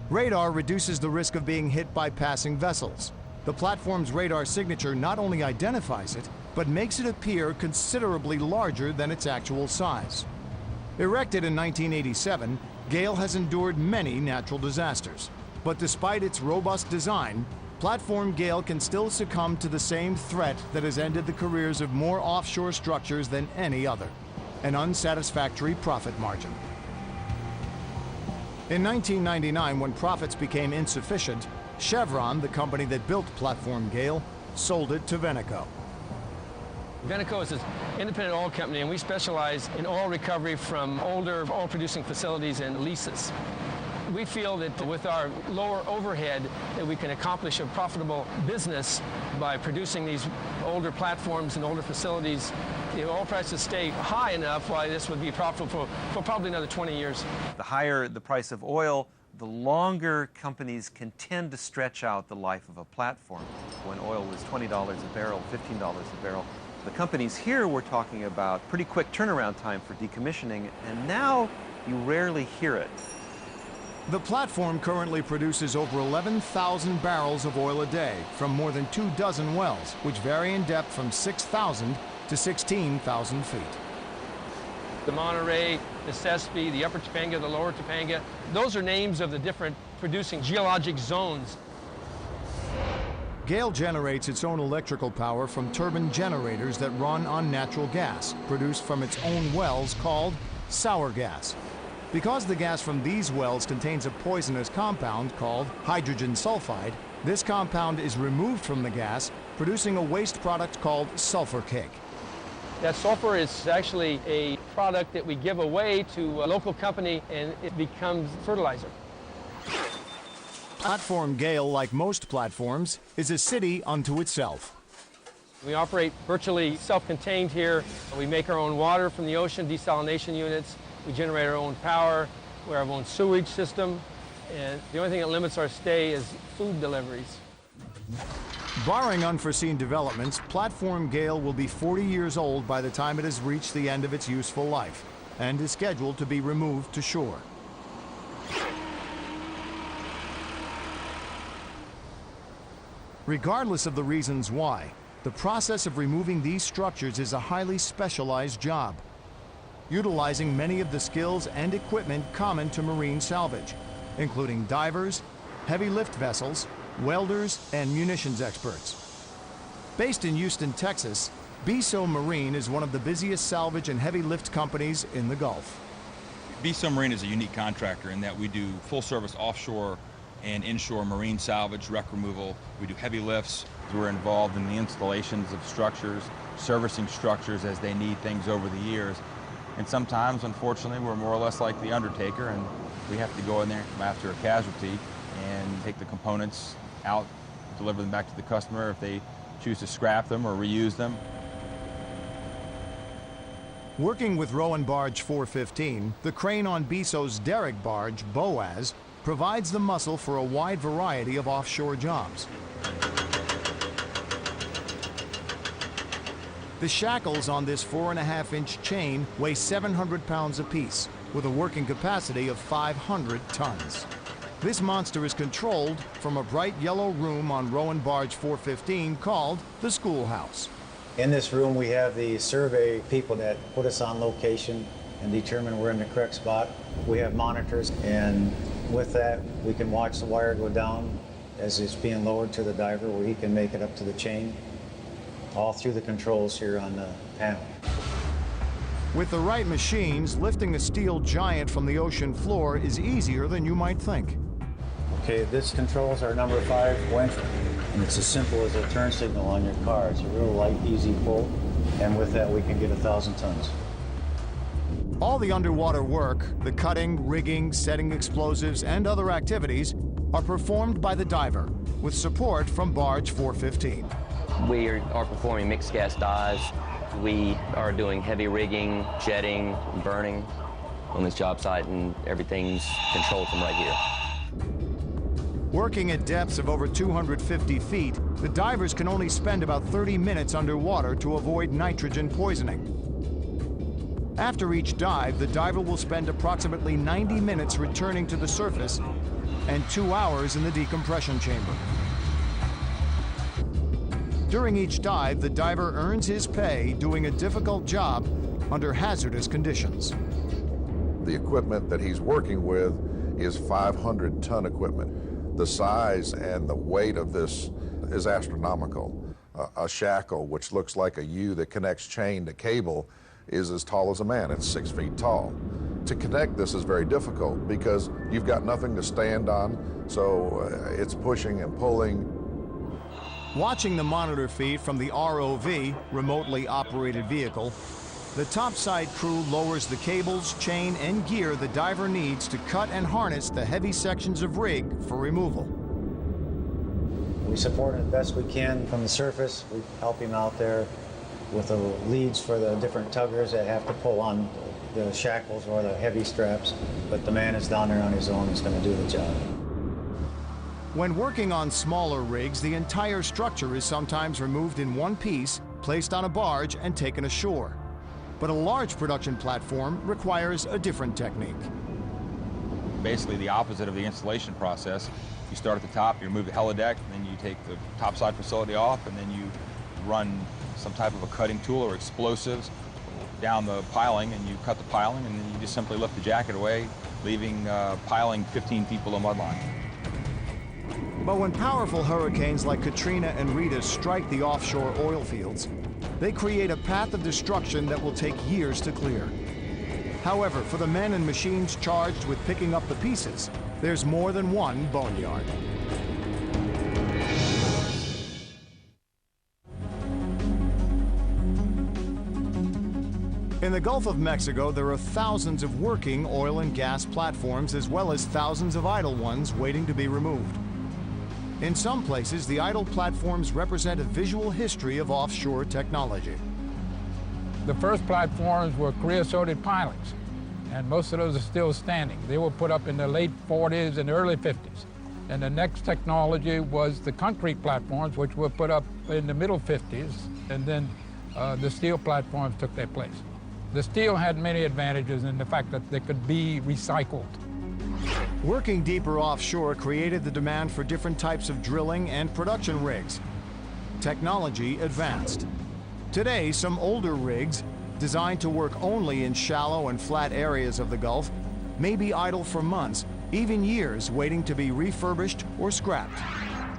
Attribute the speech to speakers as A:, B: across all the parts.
A: Radar reduces the risk of being hit by passing vessels. The platform's radar signature not only identifies it, but makes it appear considerably larger than its actual size. Erected in 1987, Gale has endured many natural disasters. But despite its robust design, Platform Gale can still succumb to the same threat that has ended the careers of more offshore structures than any other: an unsatisfactory profit margin. In 1999, when profits became insufficient, Chevron, the company that built Platform Gale, sold it to Veneco.
B: Veneco is an independent oil company, and we specialize in oil recovery from older oil-producing facilities and leases. We feel that with our lower overhead that we can accomplish a profitable business by producing these older platforms and older facilities. The oil prices stay high enough, why this would be profitable for probably another 20 years.
C: The higher the price of oil, the longer companies can tend to stretch out the life of a platform. When oil was $20 a barrel, $15 a barrel, the companies here were talking about pretty quick turnaround time for decommissioning, and now you rarely hear it.
A: The platform currently produces over 11,000 barrels of oil a day from more than 24 wells, which vary in depth from 6,000 to 16,000 feet.
B: The Monterey, the Sespe, the Upper Topanga, the Lower Topanga, those are names of the different producing geologic zones.
A: Gale generates its own electrical power from turbine generators that run on natural gas, produced from its own wells called sour gas. Because the gas from these wells contains a poisonous compound called hydrogen sulfide, this compound is removed from the gas, producing a waste product called sulfur cake.
B: That sulfur is actually a product that we give away to a local company, and it becomes fertilizer.
A: Platform Gale, like most platforms, is a city unto itself.
B: We operate virtually self-contained here. We make our own water from the ocean, desalination units. We generate our own power. We have our own sewage system. And the only thing that limits our stay is food deliveries.
A: Barring unforeseen developments, Platform Gale will be 40 years old by the time it has reached the end of its useful life and is scheduled to be removed to shore. Regardless of the reasons why, the process of removing these structures is a highly specialized job, utilizing many of the skills and equipment common to marine salvage, including divers, heavy lift vessels, welders, and munitions experts. Based in Houston, Texas, Bisso Marine is one of the busiest salvage and heavy lift companies in the Gulf.
D: Bisso Marine is a unique contractor in that we do full-service offshore and inshore marine salvage, wreck removal. We do heavy lifts. We're involved in the installations of structures, servicing structures as they need things over the years. And sometimes, unfortunately, we're more or less like the undertaker, and we have to go in there after a casualty and take the components out, deliver them back to the customer if they choose to scrap them or reuse them.
A: Working with Rowan Barge 415, the crane on Bisso's derrick barge, Boaz, provides the muscle for a wide variety of offshore jobs. The shackles on this 4.5-inch chain weigh 700 pounds apiece, with a working capacity of 500 tons. This monster is controlled from a bright yellow room on Rowan Barge 415 called the schoolhouse.
E: In this room we have the survey people that put us on location and determine we're in the correct spot. We have monitors, and with that we can watch the wire go down as it's being lowered to the diver where he can make it up to the chain, all through the controls here on the panel.
A: With the right machines, lifting a steel giant from the ocean floor is easier than you might think.
E: Okay, this controls our number 5 winch, and it's as simple as a turn signal on your car. It's a real light, easy pull, and with that we can get 1,000 tons.
A: All the underwater work, the cutting, rigging, setting explosives, and other activities are performed by the diver, with support from Barge 415.
F: We are performing mixed gas dives. We are doing heavy rigging, jetting, burning on this job site, and everything's controlled from right here.
A: Working at depths of over 250 feet, the divers can only spend about 30 minutes underwater to avoid nitrogen poisoning. After each dive, the diver will spend approximately 90 minutes returning to the surface and 2 hours in the decompression chamber. During each dive, the diver earns his pay doing a difficult job under hazardous conditions.
G: The equipment that he's working with is 500-ton equipment. The size and the weight of this is astronomical. A shackle, which looks like a U that connects chain to cable, is as tall as a man. It's 6 feet tall. To connect this is very difficult because you've got nothing to stand on, so it's pushing and pulling.
A: Watching the monitor feed from the ROV, remotely operated vehicle, the topside crew lowers the cables, chain, and gear the diver needs to cut and harness the heavy sections of rig for removal.
E: We support him as best we can from the surface. We help him out there with the leads for the different tuggers that have to pull on the shackles or the heavy straps. But the man is down there on his own. He's going to do the job.
A: When working on smaller rigs, the entire structure is sometimes removed in one piece, placed on a barge, and taken ashore. But a large production platform requires a different technique.
D: Basically the opposite of the installation process. You start at the top, you remove the helideck, and then you take the topside facility off, and then you run some type of a cutting tool or explosives down the piling, and you cut the piling, and then you just simply lift the jacket away, leaving piling 15 feet below mudline.
A: But when powerful hurricanes like Katrina and Rita strike the offshore oil fields, they create a path of destruction that will take years to clear. However, for the men and machines charged with picking up the pieces, there's more than one boneyard. In the Gulf of Mexico, there are thousands of working oil and gas platforms, as well as thousands of idle ones waiting to be removed. In some places, the idle platforms represent a visual history of offshore technology.
H: The first platforms were creosoted pilings, and most of those are still standing. They were put up in the late 40s and early 50s. And the next technology was the concrete platforms, which were put up in the middle 50s, and then the steel platforms took their place. The steel had many advantages in the fact that they could be recycled.
A: Working deeper offshore created the demand for different types of drilling and production rigs. Technology advanced. Today, some older rigs, designed to work only in shallow and flat areas of the Gulf, may be idle for months, even years, waiting to be refurbished or scrapped,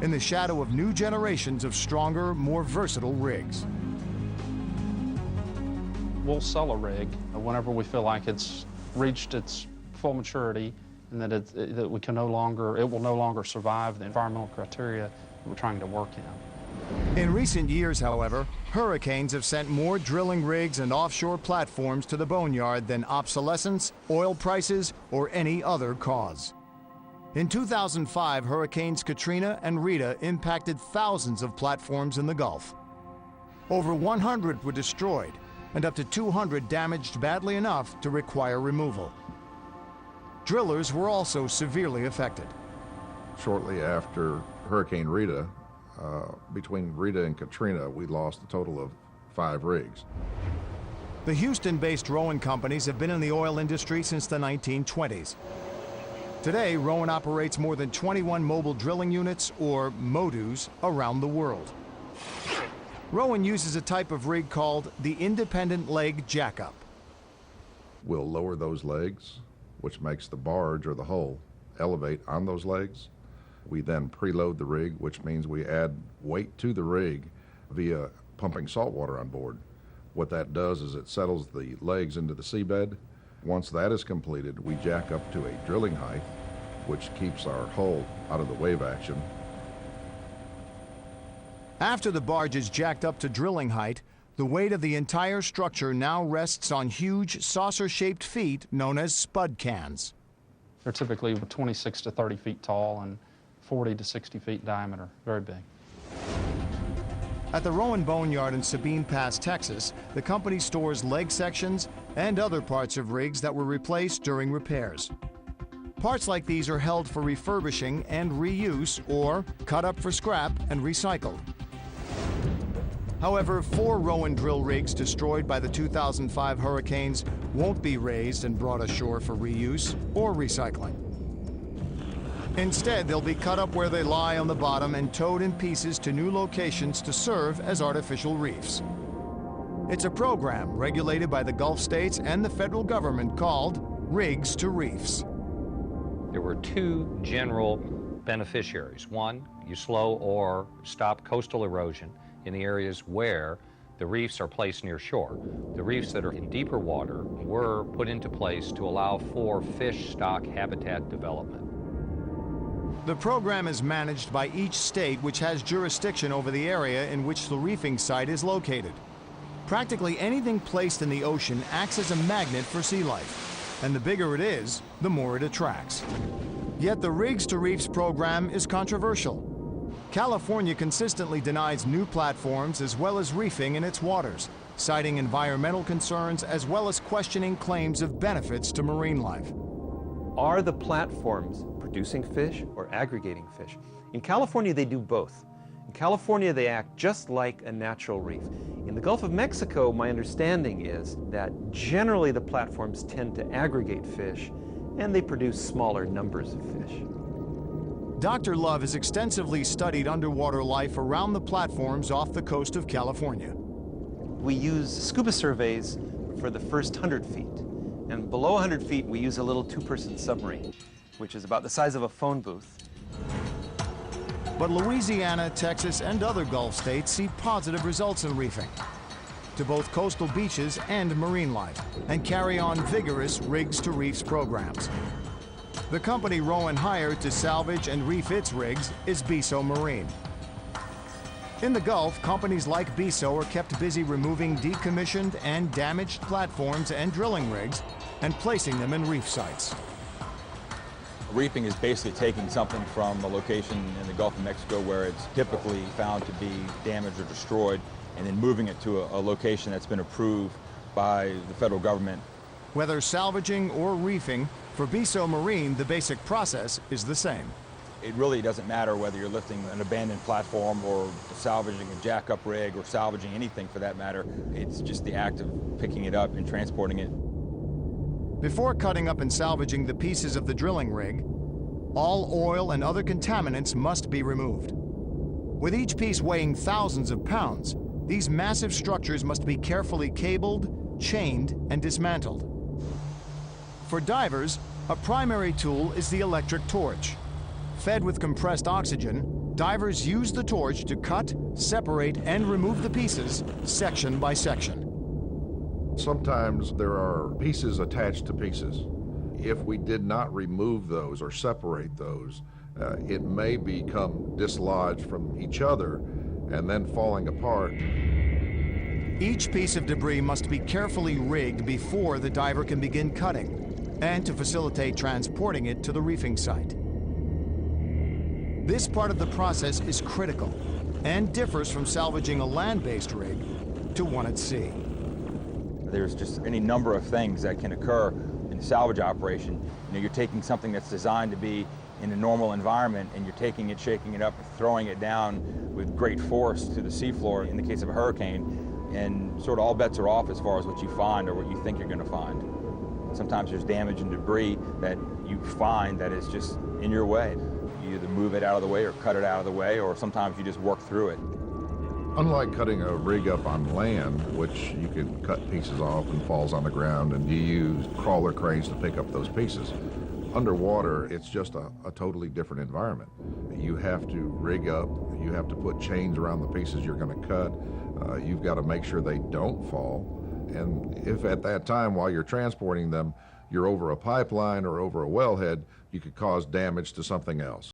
A: in the shadow of new generations of stronger, more versatile rigs.
I: We'll sell a rig whenever we feel like it's reached its full maturity and that it will no longer survive the environmental criteria we're trying to work in.
A: In recent years, however, hurricanes have sent more drilling rigs and offshore platforms to the boneyard than obsolescence, oil prices, or any other cause. In 2005, Hurricanes Katrina and Rita impacted thousands of platforms in the Gulf. Over 100 were destroyed, and up to 200 damaged badly enough to require removal. Drillers were also severely affected.
G: Shortly after Hurricane Rita, between Rita and Katrina, we lost a total of 5 rigs.
A: The Houston-based Rowan companies have been in the oil industry since the 1920s. Today, Rowan operates more than 21 mobile drilling units, or MODUs, around the world. Rowan uses a type of rig called the independent leg jackup.
G: We'll lower those legs, which makes the barge or the hull elevate on those legs. We then preload the rig, which means we add weight to the rig via pumping salt water on board. What that does is it settles the legs into the seabed. Once that is completed, we jack up to a drilling height, which keeps our hull out of the wave action.
A: After the barge is jacked up to drilling height, the weight of the entire structure now rests on huge saucer-shaped feet known as spud cans.
I: They're typically 26 to 30 feet tall and 40 to 60 feet diameter, very big.
A: At the Rowan Boneyard in Sabine Pass, Texas, the company stores leg sections and other parts of rigs that were replaced during repairs. Parts like these are held for refurbishing and reuse, or cut up for scrap and recycled. However, 4 Rowan drill rigs destroyed by the 2005 hurricanes won't be raised and brought ashore for reuse or recycling. Instead, they'll be cut up where they lie on the bottom and towed in pieces to new locations to serve as artificial reefs. It's a program regulated by the Gulf states and the federal government called Rigs to Reefs.
J: There were two general beneficiaries. One, you slow or stop coastal erosion in the areas where the reefs are placed near shore. The reefs that are in deeper water were put into place to allow for fish stock habitat development.
A: The program is managed by each state which has jurisdiction over the area in which the reefing site is located. Practically anything placed in the ocean acts as a magnet for sea life, and the bigger it is, the more it attracts. Yet the Rigs to Reefs program is controversial. California consistently denies new platforms as well as reefing in its waters, citing environmental concerns as well as questioning claims of benefits to marine life.
C: Are the platforms producing fish or aggregating fish? In California, they do both. In California, they act just like a natural reef. In the Gulf of Mexico, my understanding is that generally the platforms tend to aggregate fish and they produce smaller numbers of fish.
A: Dr. Love has extensively studied underwater life around the platforms off the coast of California.
C: We use scuba surveys for the first 100 feet. And below 100 feet, we use a little two-person submarine, which is about the size of a phone booth.
A: But Louisiana, Texas, and other Gulf states see positive results in reefing to both coastal beaches and marine life, and carry on vigorous Rigs to Reefs programs. The company Rowan hired to salvage and reef its rigs is Biso Marine. In the Gulf, companies like Biso are kept busy removing decommissioned and damaged platforms and drilling rigs and placing them in reef sites.
D: Reefing is basically taking something from a location in the Gulf of Mexico where it's typically found to be damaged or destroyed, and then moving it to a location that's been approved by the federal government.
A: Whether salvaging or reefing, for Biso Marine, the basic process is the same.
D: It really doesn't matter whether you're lifting an abandoned platform or salvaging a jack-up rig or salvaging anything for that matter. It's just the act of picking it up and transporting it.
A: Before cutting up and salvaging the pieces of the drilling rig, all oil and other contaminants must be removed. With each piece weighing thousands of pounds, these massive structures must be carefully cabled, chained, and dismantled. For divers, a primary tool is the electric torch. Fed with compressed oxygen, divers use the torch to cut, separate, and remove the pieces section by section.
G: Sometimes there are pieces attached to pieces. If we did not remove those or separate those, it may become dislodged from each other and then falling apart.
A: Each piece of debris must be carefully rigged before the diver can begin cutting, and to facilitate transporting it to the reefing site. This part of the process is critical and differs from salvaging a land-based rig to one at sea.
D: There's just any number of things that can occur in the salvage operation. You know, you're taking something that's designed to be in a normal environment and you're taking it, shaking it up, throwing it down with great force to the seafloor in the case of a hurricane, and sort of all bets are off as far as what you find or what you think you're going to find. Sometimes there's damage and debris that you find that is just in your way. You either move it out of the way or cut it out of the way, or sometimes you just work through it.
G: Unlike cutting a rig up on land, which you can cut pieces off and falls on the ground, and you use crawler cranes to pick up those pieces, underwater, it's just a totally different environment. You have to rig up, you have to put chains around the pieces you're going to cut, you've got to make sure they don't fall, and if at that time while you're transporting them, you're over a pipeline or over a wellhead, you could cause damage to something else.